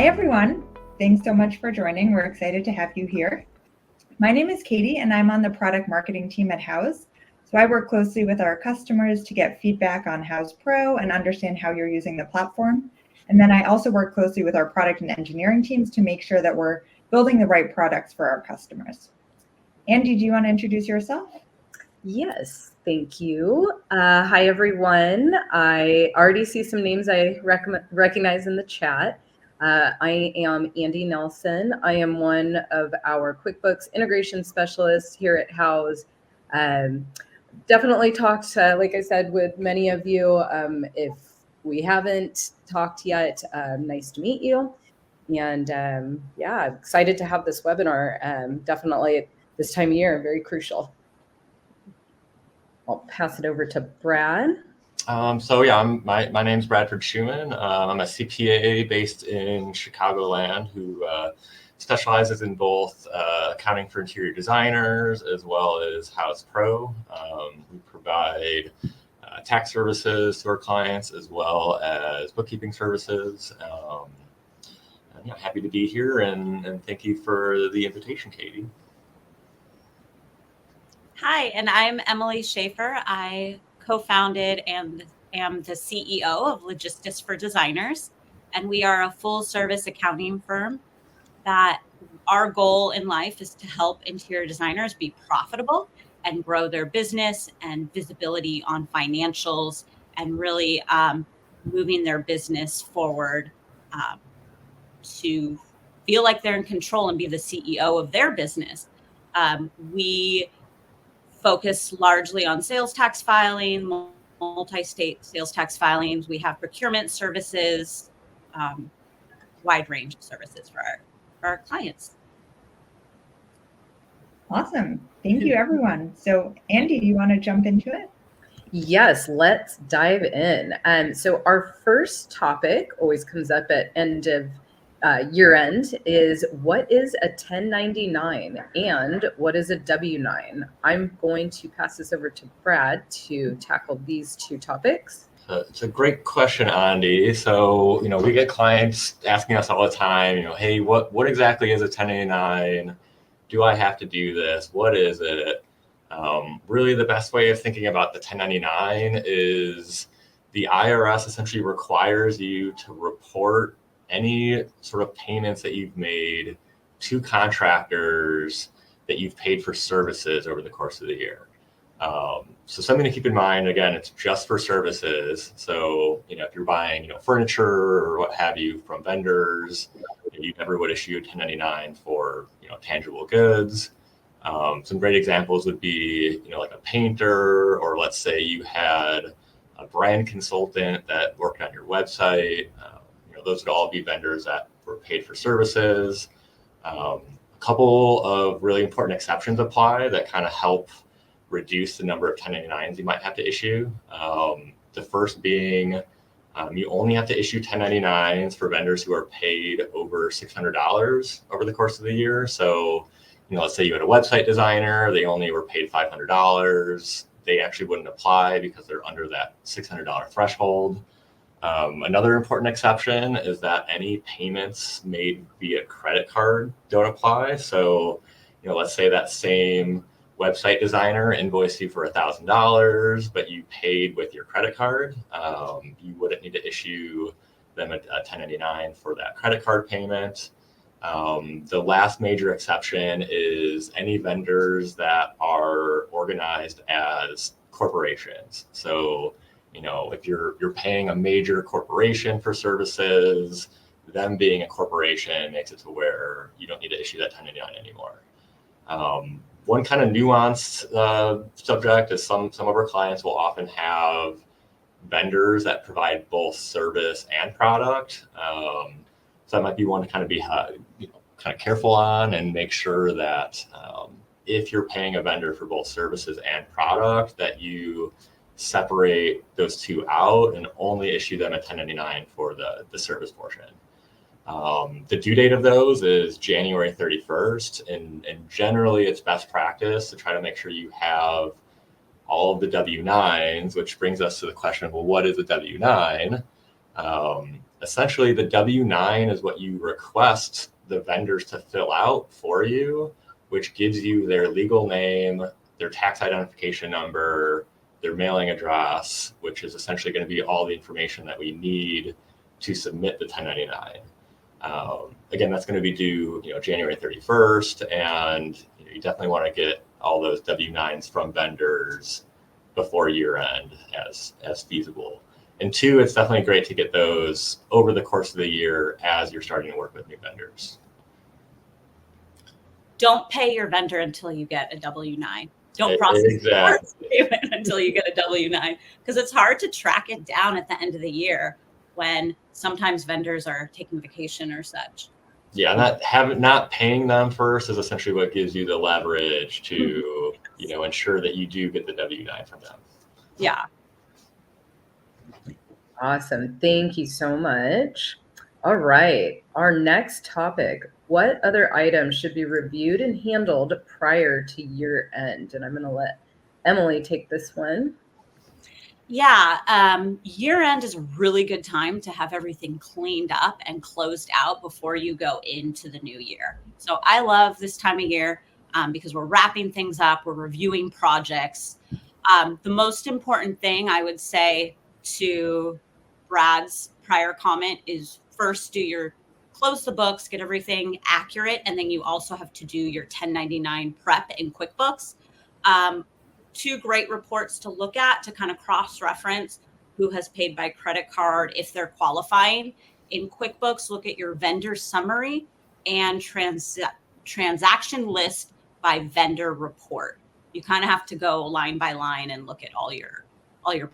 Hi, everyone. Thanks so much for joining. We're excited to have you here. My name is Katie, and I'm on the product marketing team at Houzz. So I work closely with our customers to get feedback on Houzz Pro and understand how you're using the platform. And then I also work closely with our product and engineering teams to make sure that we're building the right products for our customers. Andy, do you want to introduce yourself? Yes, thank you. Hi, everyone. I already see some names I recognize in the chat. I am Andy Nelson. I am one of our QuickBooks integration specialists here at Houzz. Definitely talked, like I said, with many of you. If we haven't talked yet, nice to meet you. And yeah, excited to have this webinar. Definitely this time of year, very crucial. I'll pass it over to Brad. My name's Bradford Schumann. I'm a CPA based in Chicagoland who specializes in both accounting for interior designers as well as Houzz Pro. We provide tax services to our clients as well as bookkeeping services. Happy to be here and thank you for the invitation, Katie. Hi, and I'm Emily Schaefer. I co-founded and am the CEO of Logistics for Designers, and we are a full-service accounting firm that our goal in life is to help interior designers be profitable and grow their business and visibility on financials and really moving their business forward to feel like they're in control and be the CEO of their business. We focus largely on sales tax filing, multi-state sales tax filings. We have procurement services, wide range of services for our clients. Awesome. Thank you, everyone. So Andy, do you want to jump into it? Yes, let's dive in. So our first topic always comes up at end of year end is what is a 1099 and what is a W-9? I'm going to pass this over to Brad to tackle these two topics. It's a great question, Andy. So, we get clients asking us all the time, hey, what exactly is a 1099? Do I have to do this? What is it? Really, the best way of thinking about the 1099 is the IRS essentially requires you to report any sort of payments that you've made to contractors that you've paid for services over the course of the year. So something to keep in mind, again, it's just for services. So, if you're buying, furniture or what have you from vendors, you never would issue a 1099 for, tangible goods. Some great examples would be, like a painter, or let's say you had a brand consultant that worked on your website. Those would all be vendors that were paid for services. A couple of really important exceptions apply that kind of help reduce the number of 1099s you might have to issue. The first being you only have to issue 1099s for vendors who are paid over $600 over the course of the year. So, let's say you had a website designer, they only were paid $500. They actually wouldn't apply because they're under that $600 threshold. Another important exception is that any payments made via credit card don't apply. So, let's say that same website designer invoiced you for $1,000, but you paid with your credit card. You wouldn't need to issue them a 1099 for that credit card payment. The last major exception is any vendors that are organized as corporations. So, if you're paying a major corporation for services, them being a corporation makes it to where you don't need to issue that 1099 anymore. One kind of nuanced subject is some of our clients will often have vendors that provide both service and product. So that might be one to kind of be kind of careful on and make sure that if you're paying a vendor for both services and product, that you separate those two out and only issue them a 1099 for the service portion. The due date of those is January 31st, and generally it's best practice to try to make sure you have all of the W-9s, which brings us to the question of, well, what is a W-9? essentially the W-9 is what you request the vendors to fill out for you, which gives you their legal name, their tax identification number, their mailing address, which is essentially going to be all the information that we need to submit the 1099. Again, that's going to be due, January 31st, and you definitely want to get all those W-9s from vendors before year end as feasible. And two, it's definitely great to get those over the course of the year as you're starting to work with new vendors. Don't pay your vendor until you get a W-9. Don't process payment until you get a W-9, because it's hard to track it down at the end of the year when sometimes vendors are taking vacation or such. Yeah, not paying them first is essentially what gives you the leverage to ensure that you do get the W-9 from them. Yeah. Awesome. Thank you so much. All right. Our next topic, what other items should be reviewed and handled prior to year end? And I'm going to let Emily take this one. Yeah. Year end is a really good time to have everything cleaned up and closed out before you go into the new year. So I love this time of year because we're wrapping things up. We're reviewing projects. The most important thing I would say to Brad's prior comment is first close the books, get everything accurate. And then you also have to do your 1099 prep in QuickBooks. Two great reports to look at to kind of cross-reference who has paid by credit card if they're qualifying. In QuickBooks, look at your vendor summary and transaction list by vendor report. You kind of have to go line by line and look at all your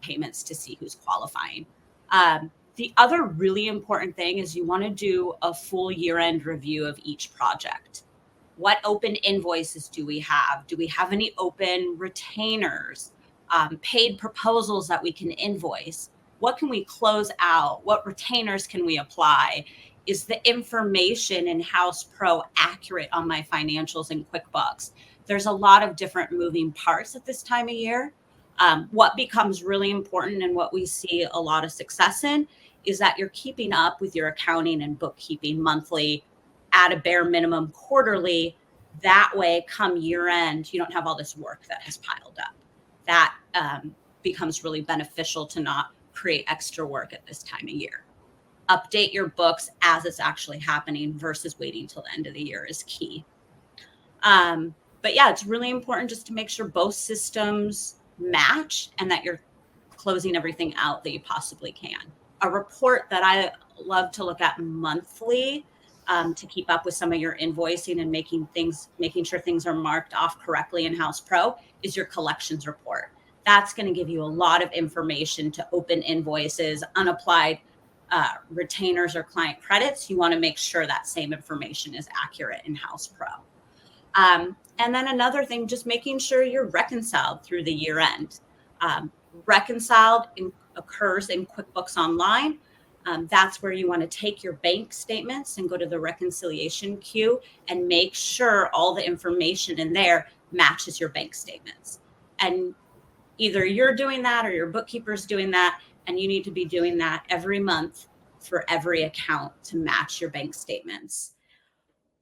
payments to see who's qualifying. The other really important thing is you want to do a full year-end review of each project. What open invoices do we have? Do we have any open retainers, paid proposals that we can invoice? What can we close out? What retainers can we apply? Is the information in Houzz Pro accurate on my financials in QuickBooks? There's a lot of different moving parts at this time of year. What becomes really important and what we see a lot of success in is that you're keeping up with your accounting and bookkeeping monthly, at a bare minimum quarterly. That way, come year end, you don't have all this work that has piled up. That becomes really beneficial to not create extra work at this time of year. Update your books as it's actually happening versus waiting till the end of the year is key. But yeah, it's really important just to make sure both systems match and that you're closing everything out that you possibly can. A report that I love to look at monthly to keep up with some of your invoicing and making sure things are marked off correctly in Houzz Pro is your collections report. That's going to give you a lot of information to open invoices, unapplied retainers or client credits. You want to make sure that same information is accurate in Houzz Pro. And then another thing, just making sure you're reconciled through the year end. Reconciled occurs in QuickBooks Online. That's where you want to take your bank statements and go to the reconciliation queue and make sure all the information in there matches your bank statements. And either you're doing that or your bookkeeper's doing that, and you need to be doing that every month for every account to match your bank statements.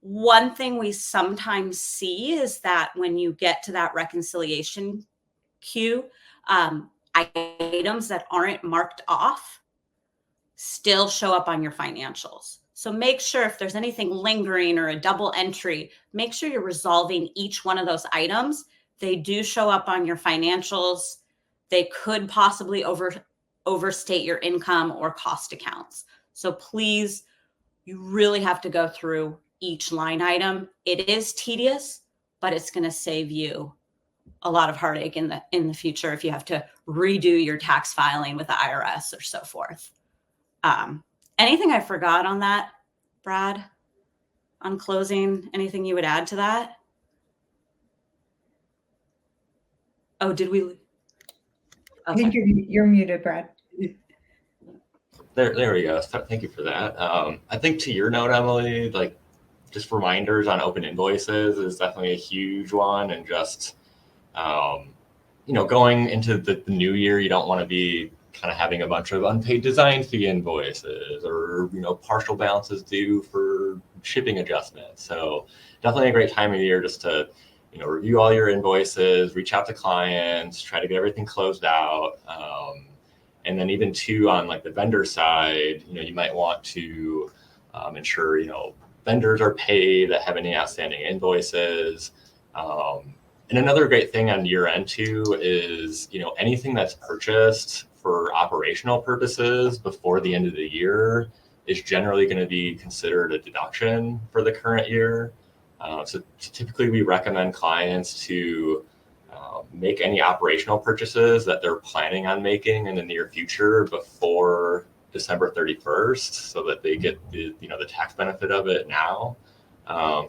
One thing we sometimes see is that when you get to that reconciliation queue, items that aren't marked off still show up on your financials. So make sure if there's anything lingering or a double entry, make sure you're resolving each one of those items. They do show up on your financials. They could possibly overstate your income or cost accounts. So please, you really have to go through each line item. It is tedious, but it's going to save you a lot of heartache in the future if you have to redo your tax filing with the IRS or so forth. Anything I forgot on that, Brad, on closing? Anything you would add to that? Oh, did we? Okay. I think you're muted, Brad. There we go. Thank you for that. I think to your note, Emily, like just reminders on open invoices is definitely a huge one. And just, going into the new year, you don't want to be kind of having a bunch of unpaid design fee invoices or, partial balances due for shipping adjustments. So definitely a great time of year just to, review all your invoices, reach out to clients, try to get everything closed out. And then even too, on like the vendor side, you might want to ensure, vendors are paid that have any outstanding invoices. And another great thing on year end too is, anything that's purchased for operational purposes before the end of the year is generally going to be considered a deduction for the current year. So typically we recommend clients to make any operational purchases that they're planning on making in the near future before December 31st so that they get the tax benefit of it now.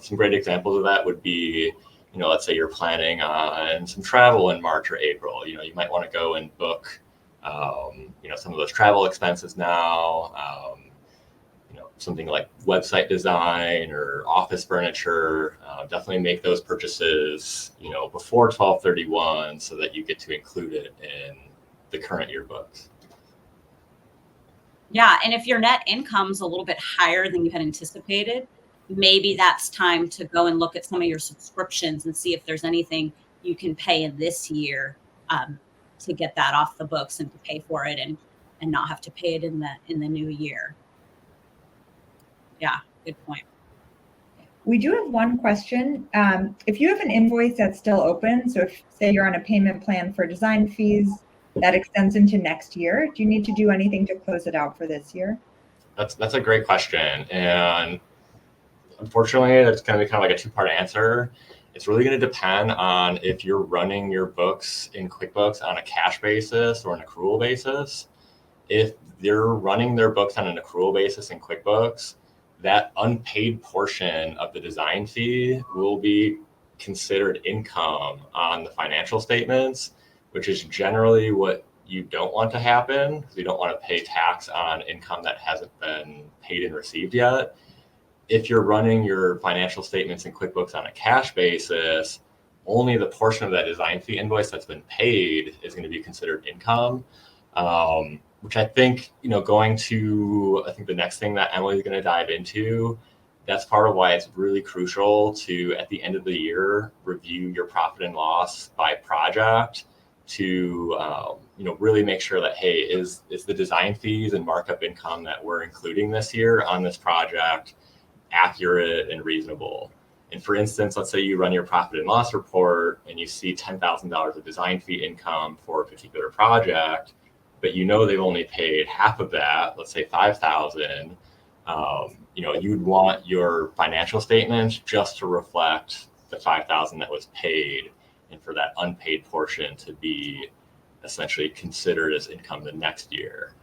Some great examples of that would be, let's say you're planning on some travel in March or April. You might want to go and book, some of those travel expenses now. Something like website design or office furniture. Definitely make those purchases, before 12/31 so that you get to include it in the current year books. Yeah, and if your net income's a little bit higher than you had anticipated, maybe that's time to go and look at some of your subscriptions and see if there's anything you can pay in this year to get that off the books and to pay for it and not have to pay it in the new year. Yeah, good point. We do have one question. If you have an invoice that's still open, so if say you're on a payment plan for design fees that extends into next year, do you need to do anything to close it out for this year? That's a great question. And unfortunately, it's going to be kind of like a two-part answer. It's really going to depend on if you're running your books in QuickBooks on a cash basis or an accrual basis. If they're running their books on an accrual basis in QuickBooks, that unpaid portion of the design fee will be considered income on the financial statements, which is generally what you don't want to happen because you don't want to pay tax on income that hasn't been paid and received yet. If you're running your financial statements in QuickBooks on a cash basis, only the portion of that design fee invoice that's been paid is going to be considered income. Which I think, going to, I think the next thing that Emily's going to dive into, that's part of why it's really crucial to, at the end of the year, review your profit and loss by project to, really make sure that, hey, is the design fees and markup income that we're including this year on this project accurate and reasonable? And for instance, let's say you run your profit and loss report and you see $10,000 of design fee income for a particular project, but they've only paid half of that, let's say $5,000, you'd want your financial statements just to reflect the $5,000 that was paid and for that unpaid portion to be essentially considered as income the next year.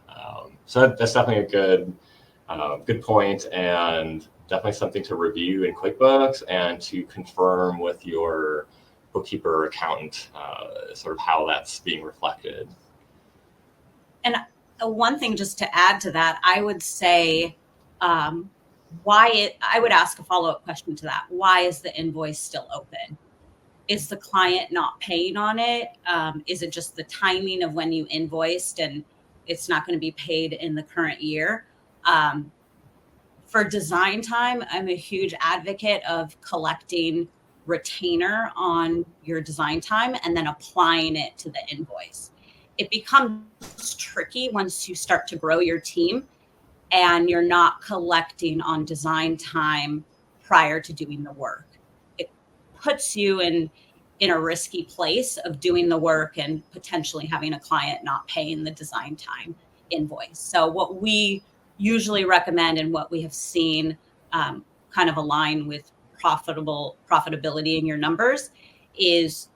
So that's definitely a good point and definitely something to review in QuickBooks and to confirm with your bookkeeper or accountant sort of how that's being reflected. And one thing just to add to that, I would say, I would ask a follow-up question to that. Why is the invoice still open? Is the client not paying on it? Is it just the timing of when you invoiced and it's not going to be paid in the current year? For design time, I'm a huge advocate of collecting retainer on your design time and then applying it to the invoice. It becomes tricky once you start to grow your team and you're not collecting on design time prior to doing the work. It puts you in a risky place of doing the work and potentially having a client not paying the design time invoice. So what we usually recommend and what we have seen kind of align with profitability in your numbers is,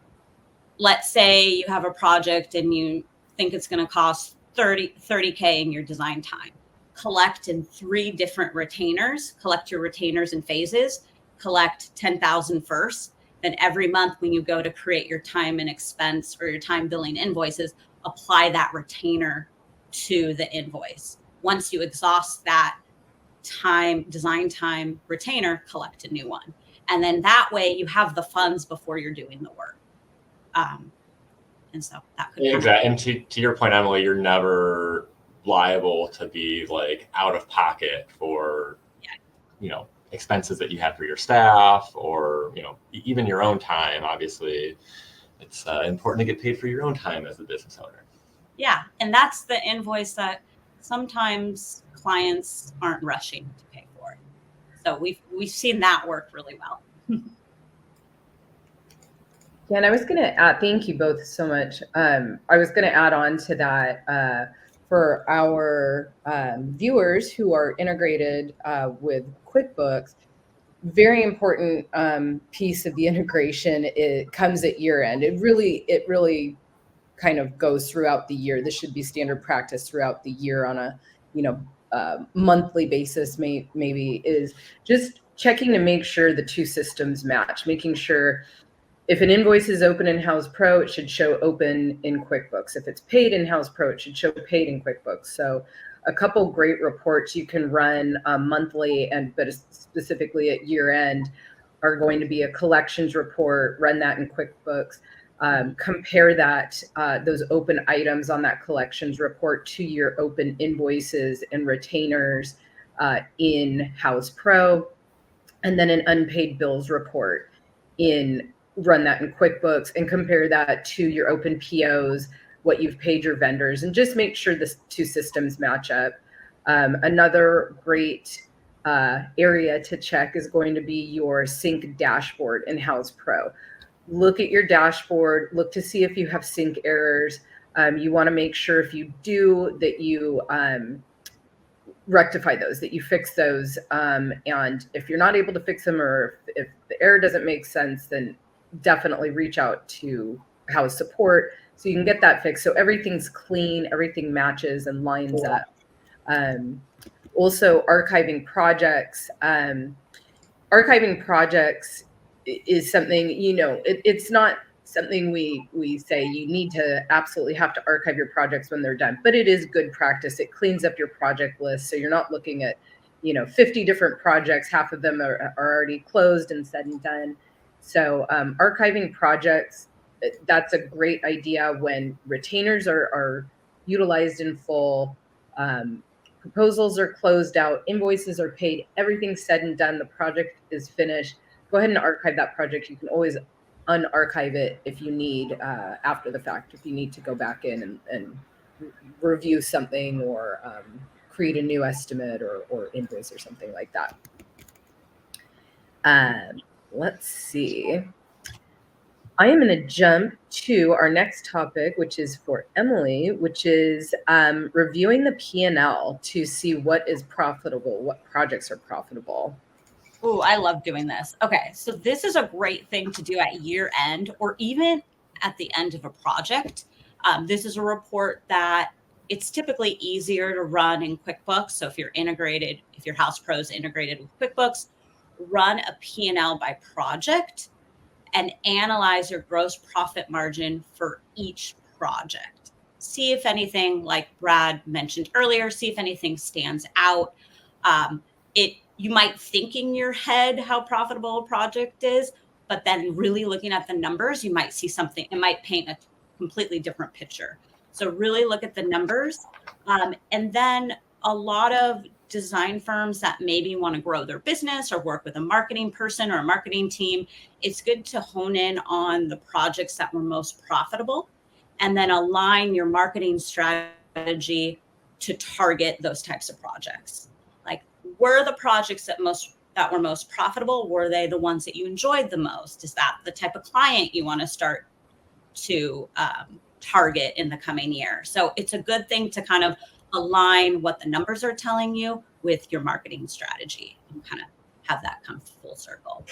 let's say you have a project and you think it's going to cost $30K in your design time. Collect in 3 different retainers, collect your retainers in phases, collect 10,000 first. Then every month when you go to create your time and expense or your time billing invoices, apply that retainer to the invoice. Once you exhaust that design time retainer, collect a new one. And then that way you have the funds before you're doing the work. And And so that could happen. Exactly. And to your point, Emily, you're never liable to be like out of pocket for, expenses that you have for your staff or, even your own time. Obviously, it's important to get paid for your own time as a business owner. Yeah. And that's the invoice that sometimes clients aren't rushing to pay for. So we've seen that work really well. Yeah, and I was going to add, thank you both so much. I was going to add on to that for our viewers who are integrated with QuickBooks. Very important piece of the integration. It comes at year end. It really kind of goes throughout the year. This should be standard practice throughout the year on a monthly basis. Maybe is just checking to make sure the two systems match, making sure. If an invoice is open in Houzz Pro, it should show open in QuickBooks. If it's paid in Houzz Pro, it should show paid in QuickBooks. So a couple great reports you can run monthly, but specifically at year end, are going to be a collections report, run that in QuickBooks, compare that, those open items on that collections report to your open invoices and retainers in Houzz Pro, and then an unpaid bills report run that in QuickBooks and compare that to your open POs, what you've paid your vendors, and just make sure the two systems match up. Another great area to check is going to be your sync dashboard in Houzz Pro. Look at your dashboard, look to see if you have sync errors. You want to make sure if you do that you rectify those, that you fix those. And if you're not able to fix them, or if the error doesn't make sense, then definitely reach out to Houzz support so you can get that fixed. So everything's clean, everything matches and lines up. Also, archiving projects. Archiving projects is something, it's not something we say you need to absolutely have to archive your projects when they're done, but it is good practice. It cleans up your project list. So you're not looking at, 50 different projects. Half of them are already closed and said and done. So archiving projects, that's a great idea when retainers are utilized in full, proposals are closed out, invoices are paid, everything's said and done, the project is finished. Go ahead and archive that project. You can always unarchive it if you need after the fact, if you need to go back in and review something or create a new estimate or invoice or something like that. Let's see. I am going to jump to our next topic, which is for Emily, which is reviewing the P&L to see what is profitable, what projects are profitable. Oh, I love doing this. Okay, so this is a great thing to do at year end or even at the end of a project. This is a report that it's typically easier to run in QuickBooks. So if you're integrated, if your Houzz Pro is integrated with QuickBooks, run a P&L by project and analyze your gross profit margin for each project. See if anything, like Brad mentioned earlier, see if anything stands out. You might think in your head how profitable a project is, but then really looking at the numbers, you might see something, it might paint a completely different picture. So really look at the numbers. And then a lot of design firms that maybe want to grow their business or work with a marketing person or a marketing team, it's good to hone in on the projects that were most profitable and then align your marketing strategy to target those types of projects. Like, were the projects that were most profitable? Were they the ones that you enjoyed the most? Is that the type of client you want to start to target in the coming year? So it's a good thing to kind of align what the numbers are telling you with your marketing strategy and kind of have that come full circle.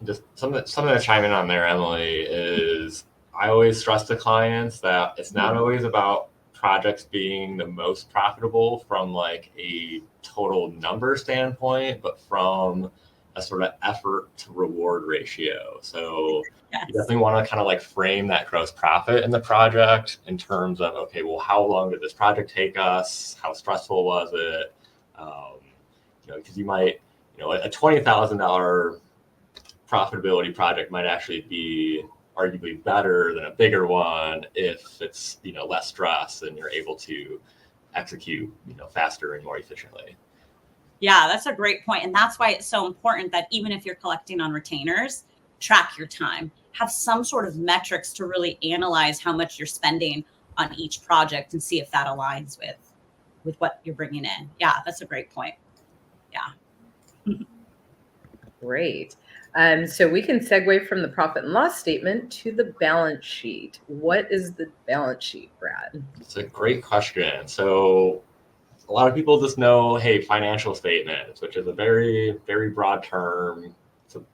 Just something to chime in on there, Emily, is I always stress to clients that it's not always about projects being the most profitable from like a total number standpoint, but from a sort of effort to reward ratio. So yes, you definitely want to kind of like frame that gross profit in the project in terms of, okay, well, how long did this project take us? How stressful was it? Because you might, a $20,000 profitability project might actually be arguably better than a bigger one if it's, less stress and you're able to execute, faster and more efficiently. Yeah, that's a great point. And that's why it's so important that even if you're collecting on retainers, track your time, have some sort of metrics to really analyze how much you're spending on each project and see if that aligns with what you're bringing in. Yeah, that's a great point. Yeah. Great. So we can segue from the profit and loss statement to the balance sheet. What is the balance sheet, Brad? It's a great question. So a lot of people just know, hey, financial statements, which is a very, very broad term. So,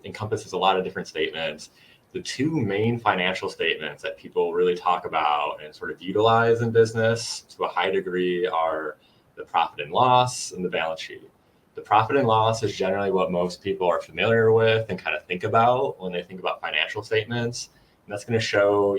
encompasses a lot of different statements. The two main financial statements that people really talk about and sort of utilize in business to a high degree are the profit and loss and the balance sheet. The profit and loss is generally what most people are familiar with and kind of think about when they think about financial statements. And that's going to show,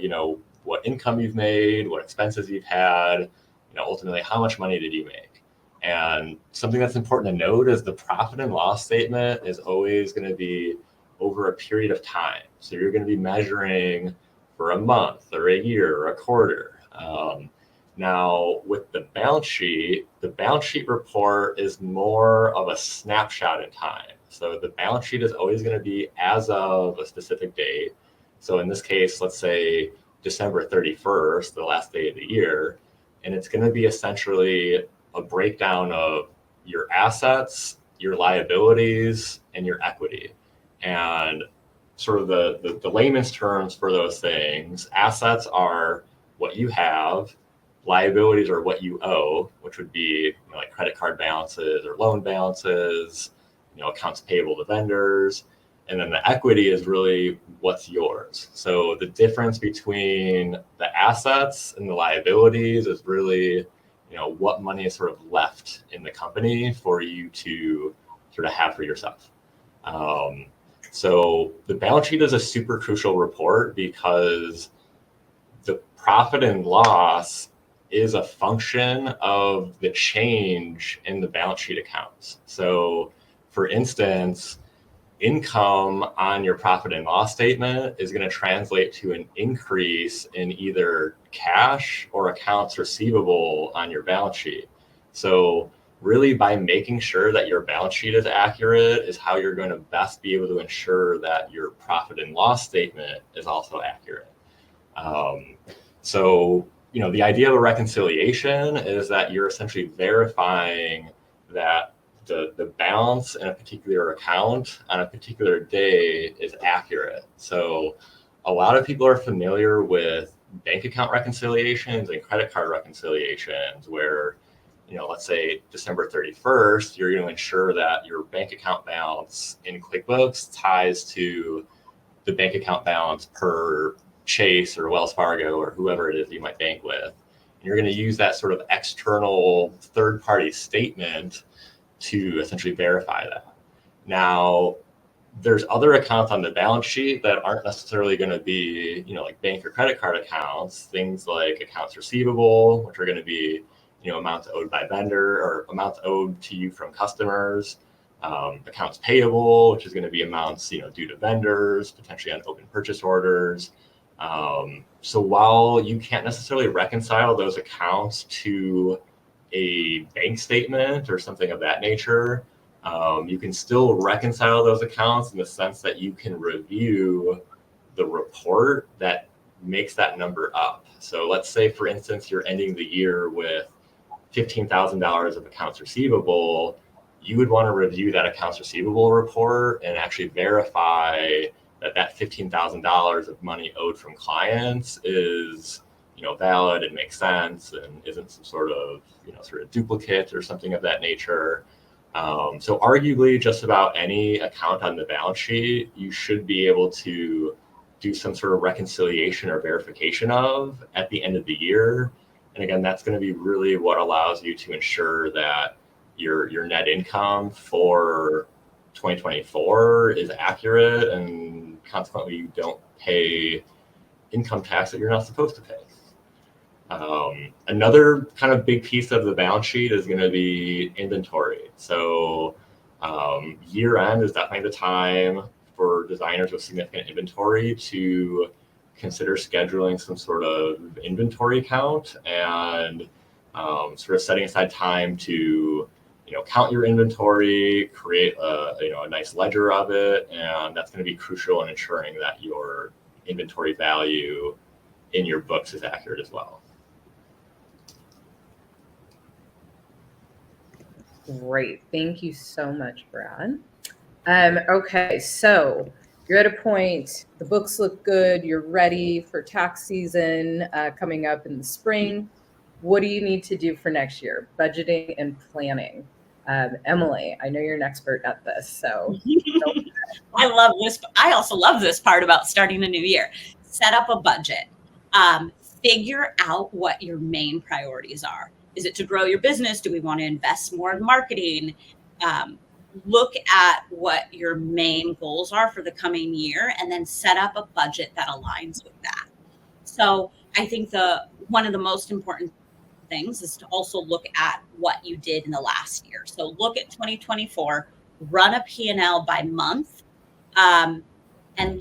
what income you've made, what expenses you've had, ultimately how much money did you make. And something that's important to note is the profit and loss statement is always going to be over a period of time. So you're going to be measuring for a month or a year or a quarter. Now, with the balance sheet report is more of a snapshot in time. So the balance sheet is always going to be as of a specific date. So in this case, let's say December 31st, the last day of the year, and it's going to be essentially a breakdown of your assets, your liabilities, and your equity. And sort of the layman's terms for those things, assets are what you have, liabilities are what you owe, which would be like credit card balances or loan balances, accounts payable to vendors. And then the equity is really what's yours. So the difference between the assets and the liabilities is really, what money is sort of left in the company for you to sort of have for yourself. So the balance sheet is a super crucial report because the profit and loss is a function of the change in the balance sheet accounts. So for instance, income on your profit and loss statement is going to translate to an increase in either cash or accounts receivable on your balance sheet. So really by making sure that your balance sheet is accurate is how you're going to best be able to ensure that your profit and loss statement is also accurate. So the idea of a reconciliation is that you're essentially verifying that the balance in a particular account on a particular day is accurate. So a lot of people are familiar with bank account reconciliations and credit card reconciliations where, let's say December 31st, you're going to ensure that your bank account balance in QuickBooks ties to the bank account balance per Chase or Wells Fargo or whoever it is you might bank with. And you're going to use that sort of external third-party statement to essentially verify that. Now, there's other accounts on the balance sheet that aren't necessarily going to be, like bank or credit card accounts, things like accounts receivable, which are going to be, amounts owed by vendor or amounts owed to you from customers, accounts payable, which is going to be amounts, due to vendors, potentially on open purchase orders. So while you can't necessarily reconcile those accounts to a bank statement or something of that nature, you can still reconcile those accounts in the sense that you can review the report that makes that number up. So let's say, for instance, you're ending the year with $15,000 of accounts receivable. You would want to review that accounts receivable report and actually verify that $15,000 of money owed from clients is, valid and makes sense and isn't some sort of duplicate or something of that nature. So arguably just about any account on the balance sheet, you should be able to do some sort of reconciliation or verification of at the end of the year. And again, that's going to be really what allows you to ensure that your net income for 2024 is accurate and consequently you don't pay income tax that you're not supposed to pay. Another kind of big piece of the balance sheet is going to be inventory. So year end is definitely the time for designers with significant inventory to consider scheduling some sort of inventory count and sort of setting aside time to count your inventory, create a nice ledger of it, and that's going to be crucial in ensuring that your inventory value in your books is accurate as well. Great. Thank you so much, Brad. Okay, so you're at a point, the books look good, you're ready for tax season coming up in the spring. What do you need to do for next year? Budgeting and planning. Emily, I know you're an expert at this, so. I love this. I also love this part about starting a new year. Set up a budget. Figure out what your main priorities are. Is it to grow your business? Do we want to invest more in marketing? Look at what your main goals are for the coming year and then set up a budget that aligns with that. So I think one of the most important things is to also look at what you did in the last year. So look at 2024, run a P&L by month, and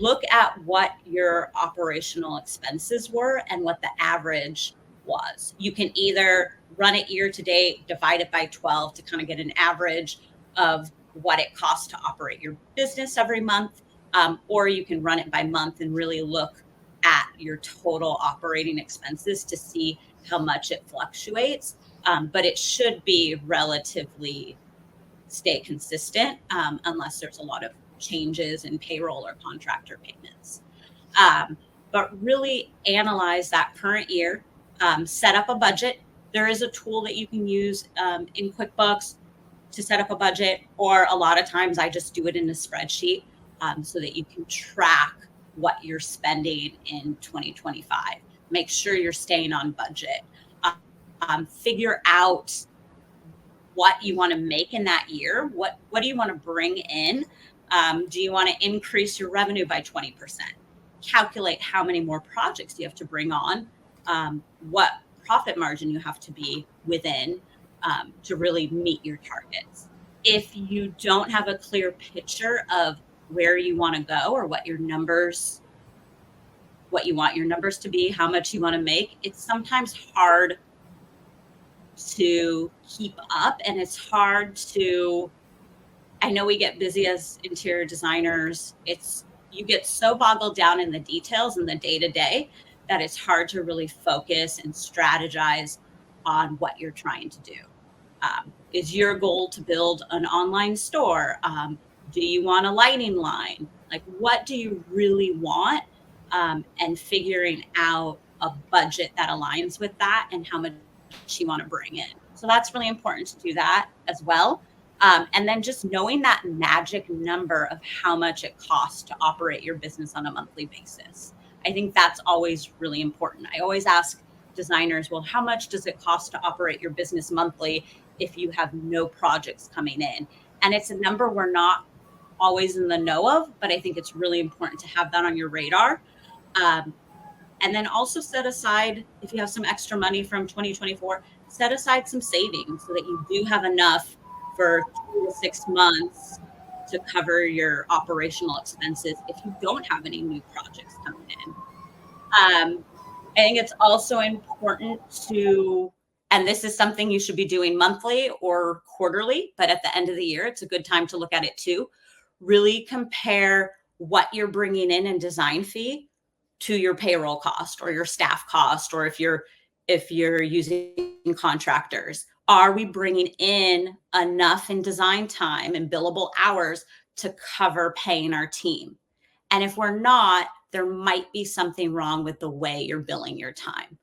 look at what your operational expenses were and what the average was. You can either run it year to date, divide it by 12 to kind of get an average of what it costs to operate your business every month, or you can run it by month and really look at your total operating expenses to see how much it fluctuates. But it should be relatively stay consistent unless there's a lot of changes in payroll or contractor payments. But really analyze that current year, set up a budget. There is a tool that you can use in QuickBooks to set up a budget, or a lot of times I just do it in a spreadsheet so that you can track what you're spending in 2025. Make sure you're staying on budget. Figure out what you want to make in that year. What do you want to bring in? Do you want to increase your revenue by 20%? Calculate how many more projects you have to bring on, what profit margin you have to be within to really meet your targets. If you don't have a clear picture of where you want to go or what you want your numbers to be, how much you want to make, it's sometimes hard to keep up, and it's hard to, I know we get busy as interior designers. You get so boggled down in the details and the day-to-day that it's hard to really focus and strategize on what you're trying to do. Is your goal to build an online store? Do you want a lighting line? Like, what do you really want? And figuring out a budget that aligns with that and how much you want to bring in. So that's really important to do that as well. And then just knowing that magic number of how much it costs to operate your business on a monthly basis. I think that's always really important. I always ask designers, well, how much does it cost to operate your business monthly if you have no projects coming in? And it's a number we're not always in the know of, but I think it's really important to have that on your radar. And then also set aside, if you have some extra money from 2024, set aside some savings so that you do have enough for 2 to 6 months to cover your operational expenses if you don't have any new projects coming in. I think it's also important to, and this is something you should be doing monthly or quarterly, but at the end of the year, it's a good time to look at it too. Really compare what you're bringing in design fee to your payroll cost or your staff cost, or if you're using contractors. Are we bringing in enough in design time and billable hours to cover paying our team? And if we're not, there might be something wrong with the way you're billing your time.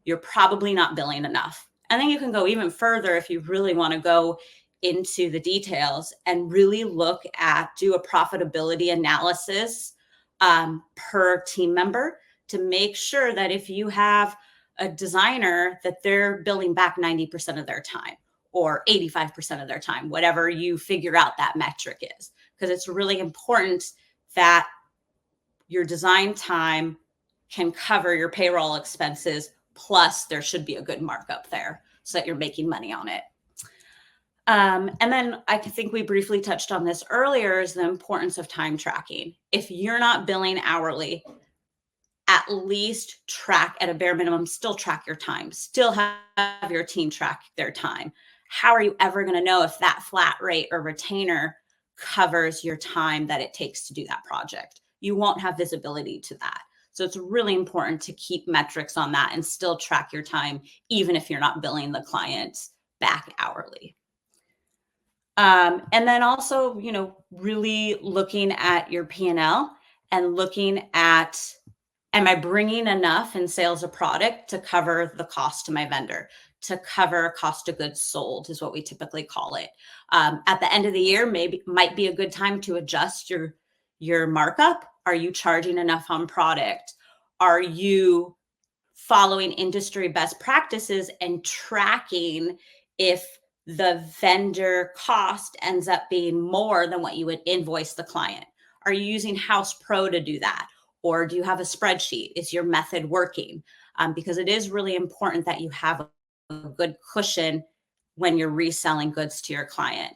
You're probably not billing enough. And then you can go even further if you really want to go into the details and really do a profitability analysis per team member to make sure that if you have a designer that they're billing back 90% of their time or 85% of their time, whatever you figure out that metric is, because it's really important that your design time can cover your payroll expenses, plus there should be a good markup there so that you're making money on it. And then I think we briefly touched on this earlier, is the importance of time tracking. If you're not billing hourly, at least track at a bare minimum, still track your time, still have your team track their time. How are you ever going to know if that flat rate or retainer covers your time that it takes to do that project? You won't have visibility to that. So it's really important to keep metrics on that and still track your time, even if you're not billing the clients back hourly. And then also, really looking at your P&L and looking at, am I bringing enough in sales of product to cover the cost to my vendor, to cover cost of goods sold is what we typically call it. At the end of the year, might be a good time to adjust your markup. Are you charging enough on product? Are you following industry best practices and tracking if the vendor cost ends up being more than what you would invoice the client? Are you using Houzz Pro to do that? Or do you have a spreadsheet? Is your method working? Because it is really important that you have a good cushion when you're reselling goods to your client.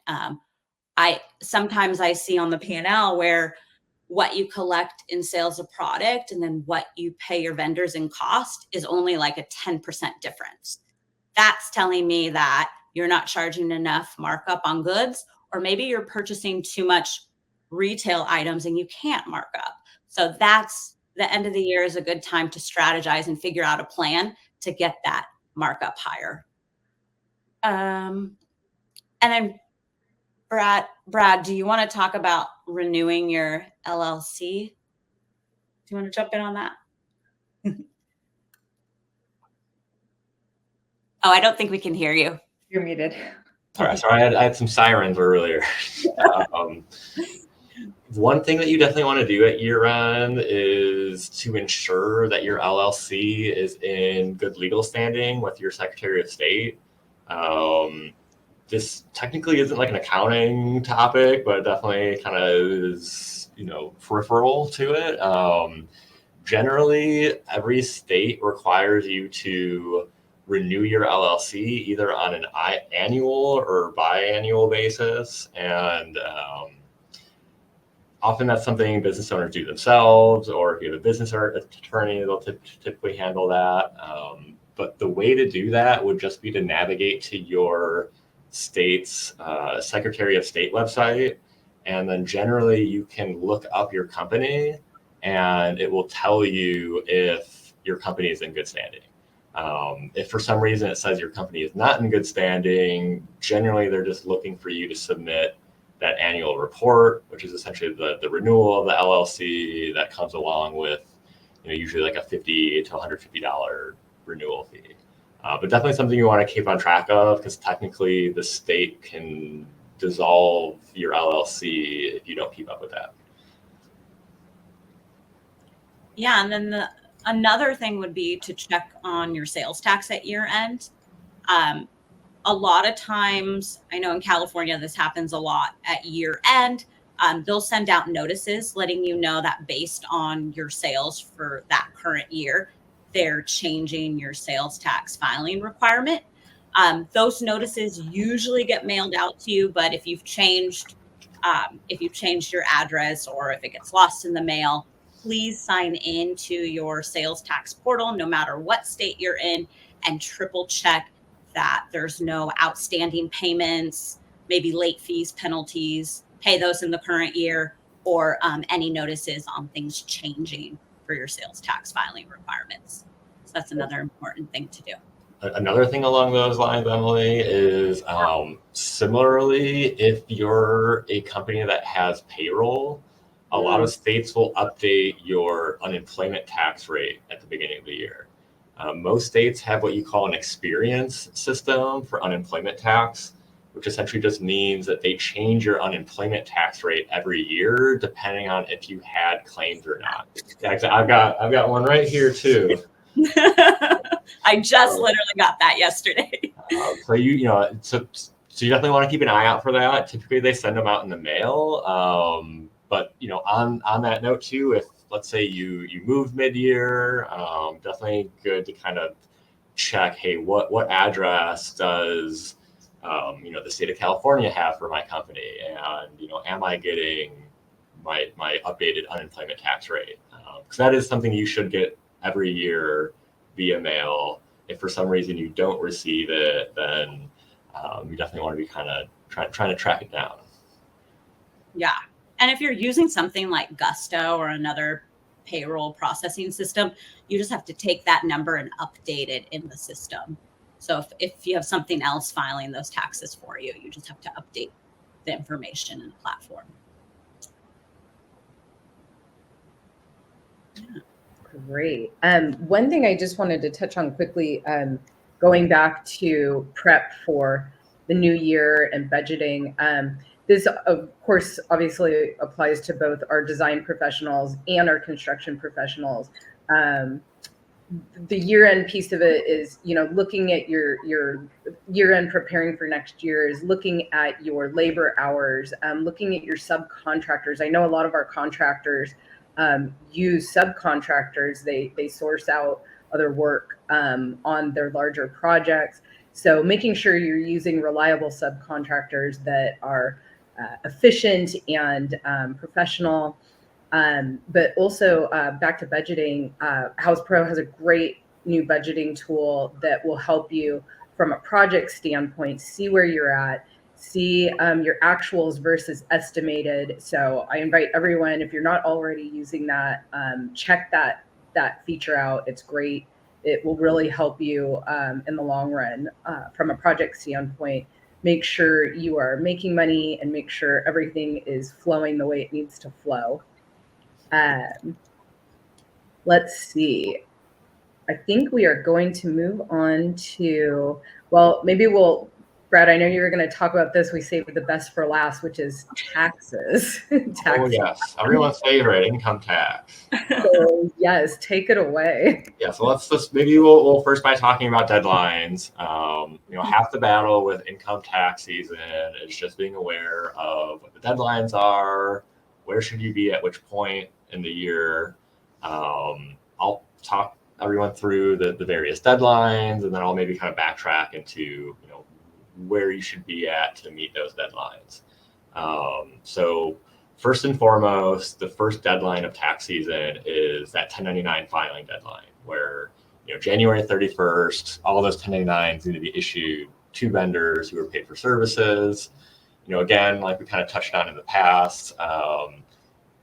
Sometimes I see on the P&L where what you collect in sales of product and then what you pay your vendors in cost is only like a 10% difference. That's telling me that you're not charging enough markup on goods, or maybe you're purchasing too much retail items and you can't mark up. So that's the end of the year is a good time to strategize and figure out a plan to get that markup higher. And then Brad, do you want to talk about renewing your LLC? Do you want to jump in on that? Oh, I don't think we can hear you. You're muted. All right, sorry, I had some sirens earlier. One thing that you definitely want to do at year end is to ensure that your LLC is in good legal standing with your Secretary of State. This technically isn't like an accounting topic, but it definitely kind of is, peripheral to it. Generally, every state requires you to renew your LLC either on an annual or biannual basis. And often that's something business owners do themselves, or if you have a business attorney, they'll typically handle that. But the way to do that would just be to navigate to your state's Secretary of State website. And then generally you can look up your company and it will tell you if your company is in good standing. If for some reason it says your company is not in good standing, generally they're just looking for you to submit that annual report, which is essentially the renewal of the LLC that comes along with, usually like a $50 to $150 renewal fee. But definitely something you want to keep on track of, because technically the state can dissolve your LLC if you don't keep up with that. Yeah, and then another thing would be to check on your sales tax at year end. A lot of times, I know in California, this happens a lot at year end. They'll send out notices letting you know that based on your sales for that current year, they're changing your sales tax filing requirement. Those notices usually get mailed out to you, but if you've changed your address or if it gets lost in the mail, please sign in to your sales tax portal, no matter what state you're in, and triple check that there's no outstanding payments, maybe late fees, penalties, pay those in the current year, or any notices on things changing for your sales tax filing requirements. So that's another important thing to do. Another thing along those lines, Emily, is similarly, if you're a company that has payroll, a lot of states will update your unemployment tax rate at the beginning of the year. Most states have what you call an experience system for unemployment tax, which essentially just means that they change your unemployment tax rate every year, depending on if you had claims or not. I've got one right here too. I just literally got that yesterday. So you definitely want to keep an eye out for that. Typically, they send them out in the mail. But on that note too, if let's say you moved mid-year, definitely good to kind of check, hey, what address does the state of California have for my company? And, am I getting my updated unemployment tax rate? Because that is something you should get every year via mail. If for some reason you don't receive it, then you definitely want to be kind of trying to track it down. Yeah. And if you're using something like Gusto or another payroll processing system, you just have to take that number and update it in the system. So if you have something else filing those taxes for you, you just have to update the information in the platform. Great. One thing I just wanted to touch on quickly, going back to prep for the new year and budgeting. This, of course, obviously applies to both our design professionals and our construction professionals. The year-end piece of it is, looking at your year-end preparing for next year is looking at your labor hours, looking at your subcontractors. I know a lot of our contractors use subcontractors. They source out other work on their larger projects. So making sure you're using reliable subcontractors that are efficient and professional. But also back to budgeting, Houzz Pro has a great new budgeting tool that will help you from a project standpoint, see where you're at, see your actuals versus estimated. So I invite everyone, if you're not already using that, check that feature out. It's great. It will really help you in the long run from a project standpoint. Make sure you are making money and make sure everything is flowing the way it needs to flow. Let's see. I think we are going to move on to, Brad, I know you were going to talk about this. We saved the best for last, which is taxes. Oh, yes. Everyone's favorite, income tax. So, yes, take it away. Yeah, so we'll first by talking about deadlines. Half the battle with income tax season is just being aware of what the deadlines are, where should you be at which point in the year. I'll talk everyone through the various deadlines, and then I'll maybe kind of backtrack into where you should be at to meet those deadlines. So first and foremost, the first deadline of tax season is that 1099 filing deadline, where January 31st, all of those 1099s need to be issued to vendors who are paid for services. Again, like we kind of touched on in the past,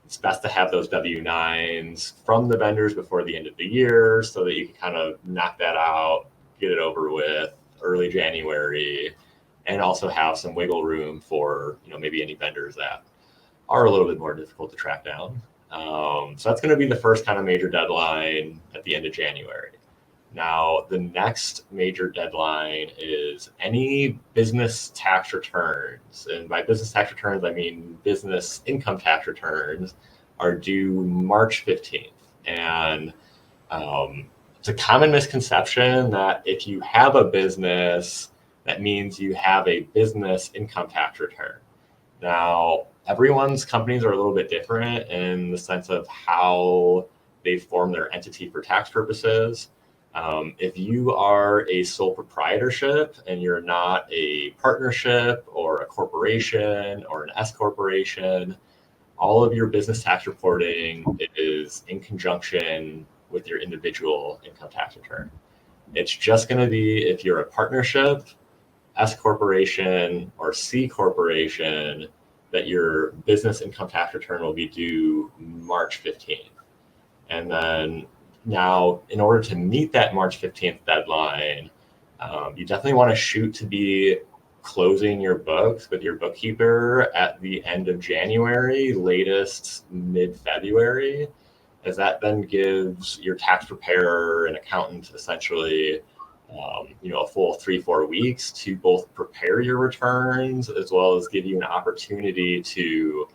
it's best to have those W-9s from the vendors before the end of the year so that you can kind of knock that out, get it over with early January, and also have some wiggle room for maybe any vendors that are a little bit more difficult to track down. So that's going to be the first kind of major deadline at the end of January. Now, the next major deadline is any business tax returns. And by business tax returns, I mean business income tax returns are due March 15th. And it's a common misconception that if you have a business, that means you have a business income tax return. Now, everyone's companies are a little bit different in the sense of how they form their entity for tax purposes. If you are a sole proprietorship and you're not a partnership or a corporation or an S corporation, all of your business tax reporting is in conjunction with your individual income tax return. It's just going to be if you're a partnership, S corporation, or C corporation, that your business income tax return will be due March 15th. And then now, in order to meet that March 15th deadline, you definitely want to shoot to be closing your books with your bookkeeper at the end of January, latest mid-February, as that then gives your tax preparer and accountant essentially a full 3-4 weeks to both prepare your returns as well as give you an opportunity to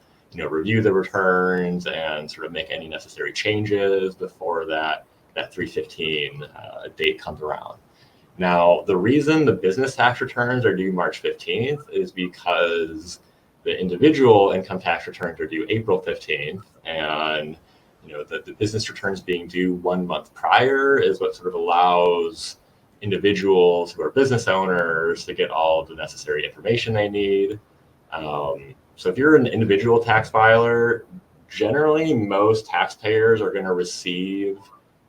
review the returns and sort of make any necessary changes before that 3/15 date comes around. Now, the reason the business tax returns are due March 15th is because the individual income tax returns are due April 15th, and the business returns being due 1 month prior is what sort of allows individuals who are business owners to get all of the necessary information they need. So if you're an individual tax filer, generally most taxpayers are going to receive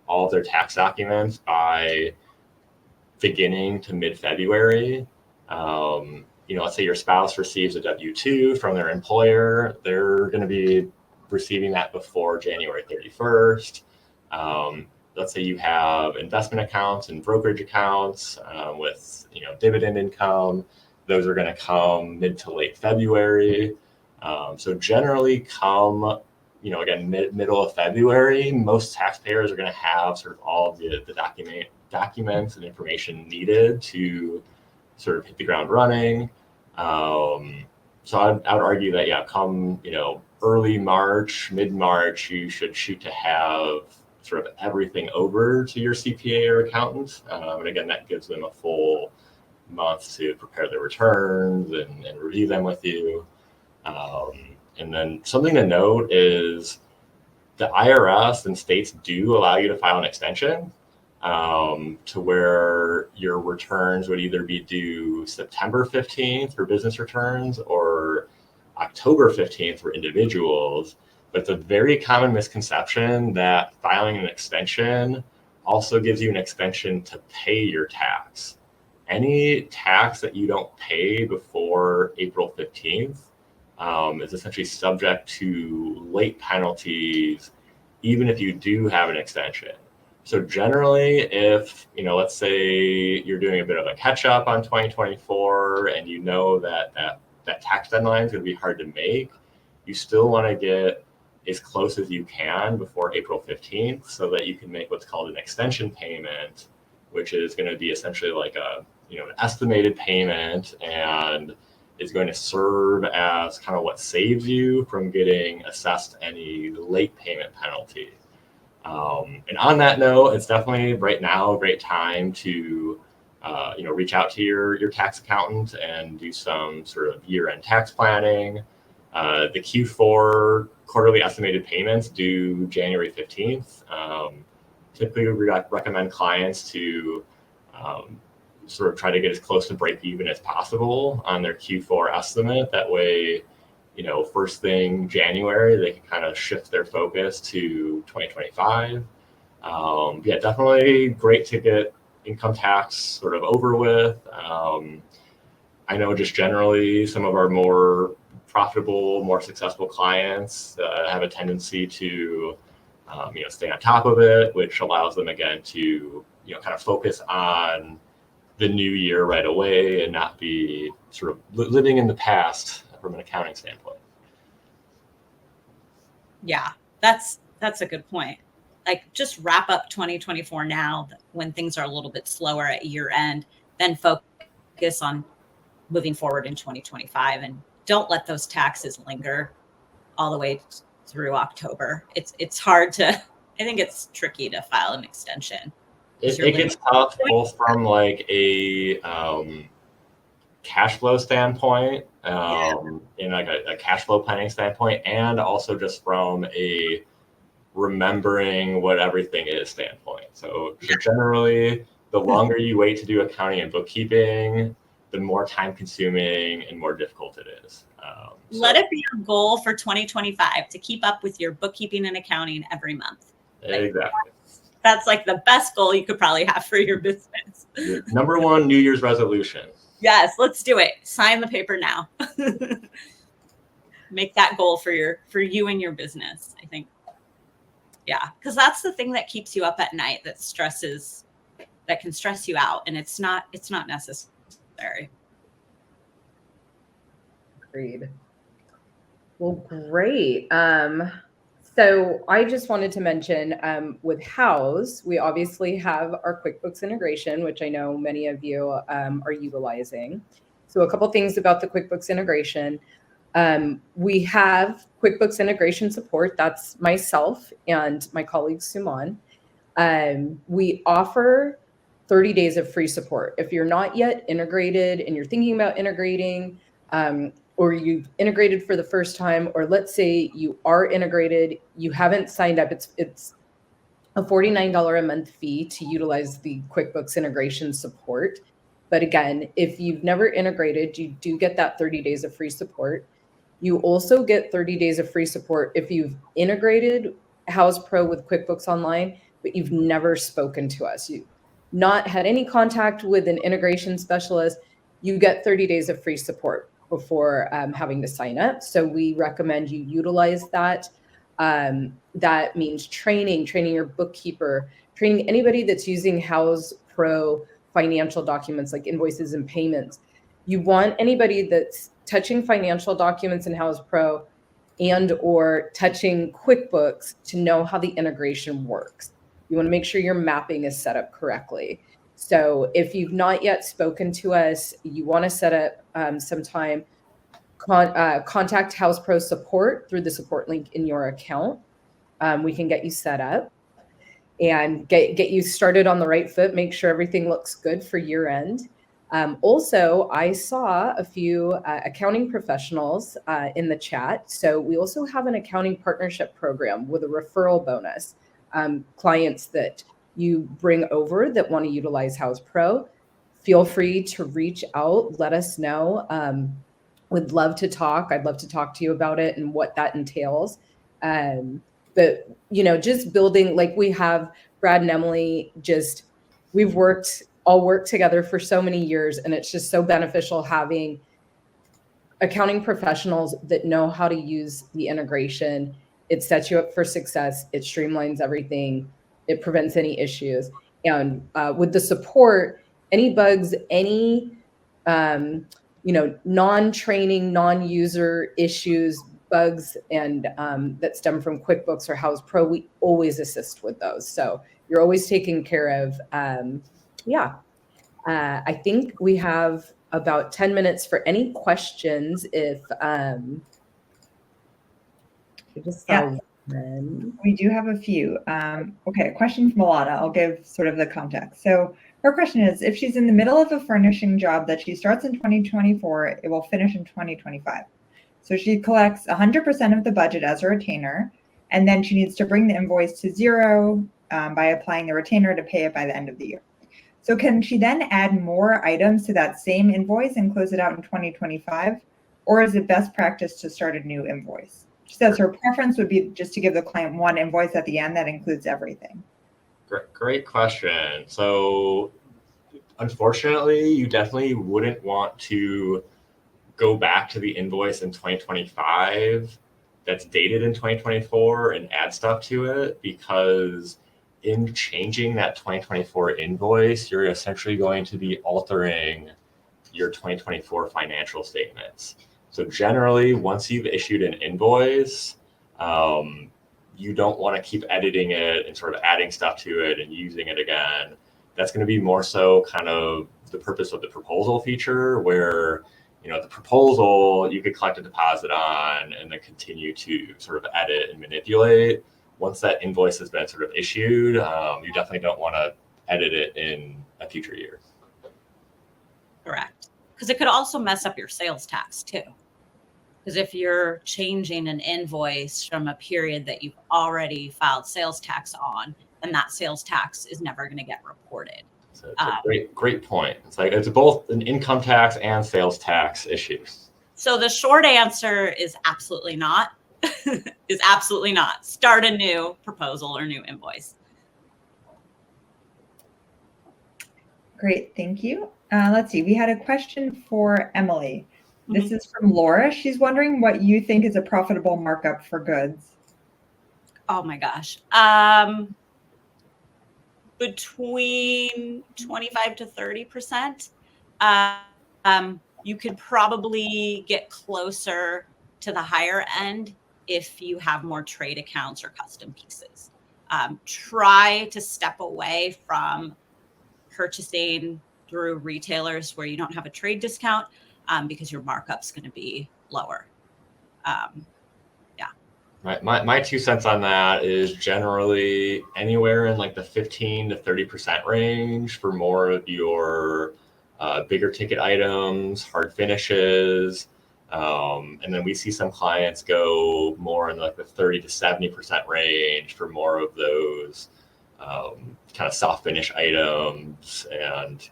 all of their tax documents by beginning to mid-February. Let's say your spouse receives a W-2 from their employer, they're going to be receiving that before January 31st. Let's say you have investment accounts and brokerage accounts with dividend income, those are going to come mid to late February. So generally come again middle of February, most taxpayers are going to have sort of all of the documents and information needed to sort of hit the ground running. So I would argue that come early March, mid-March, you should shoot to have sort of everything over to your CPA or accountant. And again, that gives them a full month to prepare their returns and review them with you. And then something to note is the IRS and states do allow you to file an extension to where your returns would either be due September 15th for business returns or October 15th for individuals. But it's a very common misconception that filing an extension also gives you an extension to pay your tax. Any tax that you don't pay before April 15th is essentially subject to late penalties, even if you do have an extension. So generally, if, let's say you're doing a bit of a catch up on 2024 and you know that tax deadline is going to be hard to make, you still want to get as close as you can before April 15th so that you can make what's called an extension payment, which is going to be essentially like an estimated payment and is going to serve as kind of what saves you from getting assessed any late payment penalty. And on that note, it's definitely right now a great time to reach out to your tax accountant and do some sort of year-end tax planning. The Q4 quarterly estimated payments due January 15th. Typically, we recommend clients to sort of try to get as close to break even as possible on their Q4 estimate. That way, first thing January, they can kind of shift their focus to 2025. Definitely great to get income tax sort of over with. I know just generally some of our more profitable, more successful clients have a tendency to stay on top of it, which allows them again to kind of focus on the new year right away and not be sort of living in the past from an accounting standpoint. Yeah, that's a good point. Like just wrap up 2024 now when things are a little bit slower at year end, then focus on moving forward in 2025 and don't let those taxes linger all the way through October. It's hard to, I think it's tricky to file an extension. It gets tough both from like a cash flow standpoint, in like a cash flow planning standpoint, and also just from a remembering what everything is standpoint. So generally, the longer you wait to do accounting and bookkeeping, the more time consuming and more difficult it is. Let it be a goal for 2025 to keep up with your bookkeeping and accounting every month. Exactly. That's like the best goal you could probably have for your business. Number one New Year's resolution. Yes, let's do it. Sign the paper now. Make that goal for you and your business, I think. Yeah, because that's the thing that keeps you up at night, that can stress you out, and it's not necessary. Agreed. Well, great. So I just wanted to mention with Houzz, we obviously have our QuickBooks integration, which I know many of you are utilizing. So a couple things about the QuickBooks integration. We have QuickBooks integration support. That's myself and my colleague Suman. We offer 30 days of free support. If you're not yet integrated and you're thinking about integrating, or you've integrated for the first time, or let's say you are integrated, you haven't signed up. It's a $49 a month fee to utilize the QuickBooks integration support. But again, if you've never integrated, you do get that 30 days of free support. You also get 30 days of free support if you've integrated Houzz Pro with QuickBooks Online, but you've never spoken to us. You've not had any contact with an integration specialist. You get 30 days of free support before having to sign up. So we recommend you utilize that. That means training your bookkeeper, training anybody that's using Houzz Pro financial documents like invoices and payments. You want anybody that's touching financial documents in Houzz Pro and or touching QuickBooks to know how the integration works. You want to make sure your mapping is set up correctly. So if you've not yet spoken to us, you want to set up some time, contact Houzz Pro support through the support link in your account. We can get you set up and get you started on the right foot, make sure everything looks good for year end. Also, I saw a few accounting professionals in the chat. So we also have an accounting partnership program with a referral bonus. Clients that you bring over that want to utilize Houzz Pro, feel free to reach out, let us know. Would love to talk. I'd love to talk to you about it and what that entails. But, you know, just building, like we have Brad and Emily, we've all worked together for so many years, and it's just so beneficial having accounting professionals that know how to use the integration. It sets you up for success. It streamlines everything. It prevents any issues. And with the support, any bugs, any, non-training, non-user issues, bugs, and that stem from QuickBooks or Houzz Pro, we always assist with those. So you're always taken care of. I think we have about 10 minutes for any questions. If we do have a few. Okay, a question from Alana. I'll give sort of the context. So her question is, if she's in the middle of a furnishing job that she starts in 2024, it will finish in 2025. So she collects 100% of the budget as a retainer, and then she needs to bring the invoice to zero by applying the retainer to pay it by the end of the year. So can she then add more items to that same invoice and close it out in 2025? Or is it best practice to start a new invoice? She says her preference would be just to give the client one invoice at the end that includes everything. Great question. So unfortunately, you definitely wouldn't want to go back to the invoice in 2025 that's dated in 2024 and add stuff to it, because in changing that 2024 invoice, you're essentially going to be altering your 2024 financial statements. So generally, once you've issued an invoice, you don't want to keep editing it and sort of adding stuff to it and using it again. That's going to be more so kind of the purpose of the proposal feature, where the proposal you could collect a deposit on and then continue to sort of edit and manipulate. Once that invoice has been sort of issued, you definitely don't want to edit it in a future year. Correct. Because it could also mess up your sales tax too. Because if you're changing an invoice from a period that you've already filed sales tax on, then that sales tax is never going to get reported. So it's a great point. It's like it's both an income tax and sales tax issue. So the short answer is absolutely not. Is absolutely not. Start a new proposal or new invoice. Great, thank you. Let's see, we had a question for Emily. This is from Laura. She's wondering what you think is a profitable markup for goods. Oh my gosh. Between 25 to 30%. You could probably get closer to the higher end if you have more trade accounts or custom pieces. Try to step away from purchasing through retailers where you don't have a trade discount, because your markup's going to be lower. My 2 cents on that is generally anywhere in like the 15 to 30% range for more of your bigger ticket items, hard finishes. And then we see some clients go more in like the 30 to 70% range for more of those kind of soft finish items, and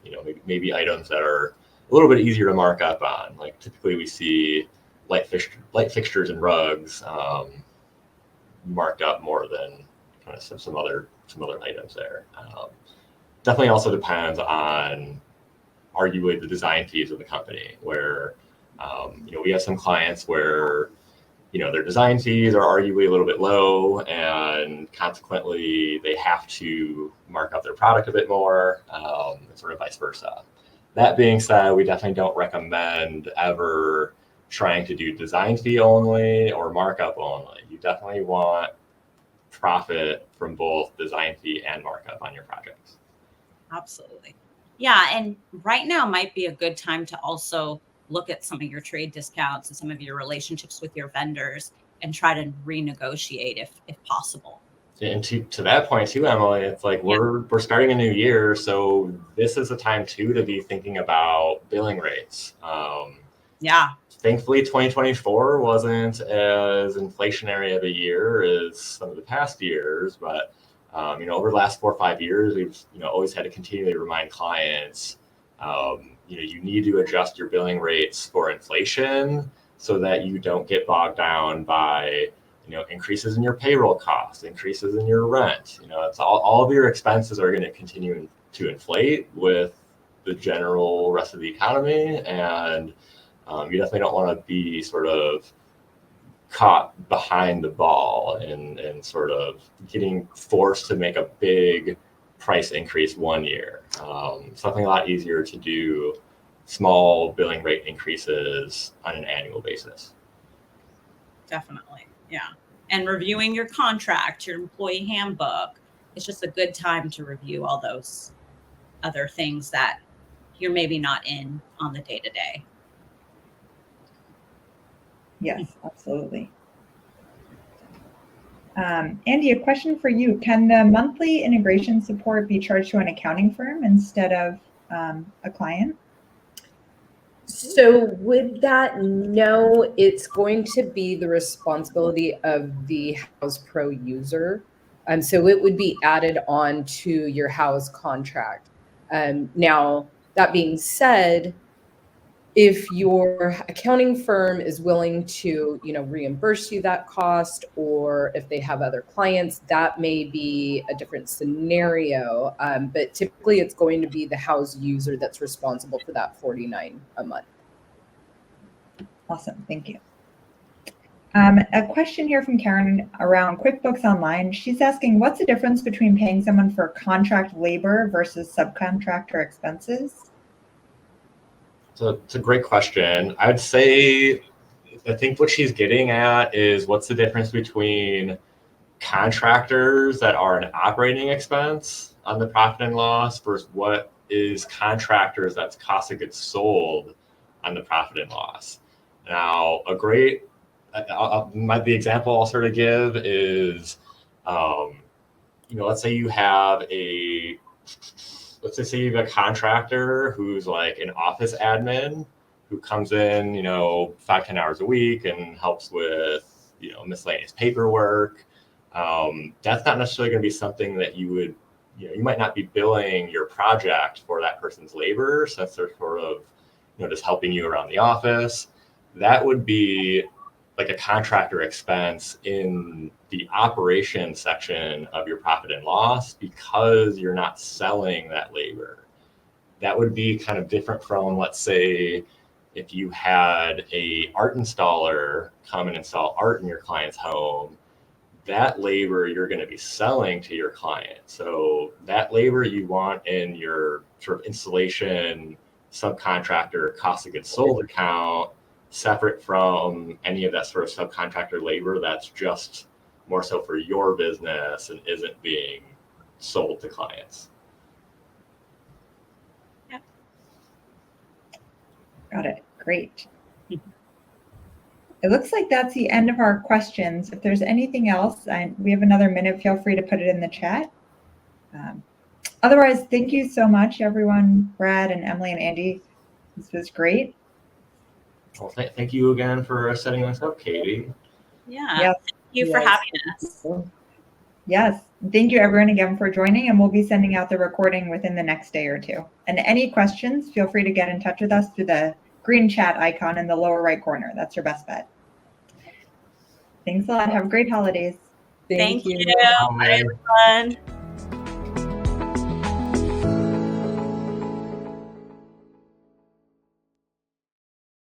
maybe items that are a little bit easier to mark up on. Like typically we see light fixtures and rugs marked up more than kind of some other items there. Definitely also depends on arguably the design fees of the company, where we have some clients where their design fees are arguably a little bit low, and consequently they have to mark up their product a bit more, and sort of vice versa. That being said, we definitely don't recommend ever trying to do design fee only or markup only. You definitely want profit from both design fee and markup on your projects. Absolutely. Yeah. And right now might be a good time to also look at some of your trade discounts and some of your relationships with your vendors and try to renegotiate if possible. And to that point too, Emily, it's like we're starting a new year, so this is the time too to be thinking about billing rates. Thankfully, 2024 wasn't as inflationary of a year as some of the past years, but over the last 4 or 5 years, we've always had to continually remind clients, you need to adjust your billing rates for inflation so that you don't get bogged down by increases in your payroll costs, increases in your rent. It's all of your expenses are going to continue to inflate with the general rest of the economy, and you definitely don't want to be sort of caught behind the ball and sort of getting forced to make a big price increase one year. Something a lot easier to do small billing rate increases on an annual basis. Definitely. Yeah. And reviewing your contract, your employee handbook, it's just a good time to review all those other things that you're maybe not in on the day-to-day. Yes, absolutely. Andy, a question for you. Can the monthly integration support be charged to an accounting firm instead of a client? So with that, no, it's going to be the responsibility of the Houzz Pro user. So it would be added on to your Houzz contract. Now, that being said, if your accounting firm is willing to, reimburse you that cost, or if they have other clients, that may be a different scenario. But typically it's going to be the Houzz user that's responsible for that $49 a month. Awesome, thank you. A question here from Karen around QuickBooks Online. She's asking, what's the difference between paying someone for contract labor versus subcontractor expenses? So it's a great question. I think what she's getting at is what's the difference between contractors that are an operating expense on the profit and loss versus what is contractors that's cost of goods sold on the profit and loss. Now, the example I'll sort of give is, let's say you have a contractor who's like an office admin who comes in, 5-10 hours a week and helps with, miscellaneous paperwork. That's not necessarily going to be something that you would, you might not be billing your project for that person's labor, since they're sort of, just helping you around the office. That would be like a contractor expense in the operation section of your profit and loss, because you're not selling that labor. That would be kind of different from, let's say, if you had a art installer come and install art in your client's home. That labor you're going to be selling to your client. So that labor you want in your sort of installation subcontractor cost of goods sold account, separate from any of that sort of subcontractor labor that's just more so for your business and isn't being sold to clients. Yep. Got it. Great. It looks like that's the end of our questions. If there's anything else, we have another minute. Feel free to put it in the chat. Otherwise, thank you so much, everyone. Brad and Emily and Andy. This was great. Well, thank you again for setting this up, Katie. Yeah. Thank you for having us. Yes. Thank you everyone again for joining, and we'll be sending out the recording within the next day or two. And any questions, feel free to get in touch with us through the green chat icon in the lower right corner. That's your best bet. Thanks a lot. Have great holidays. Thank you. Bye. Bye, everyone.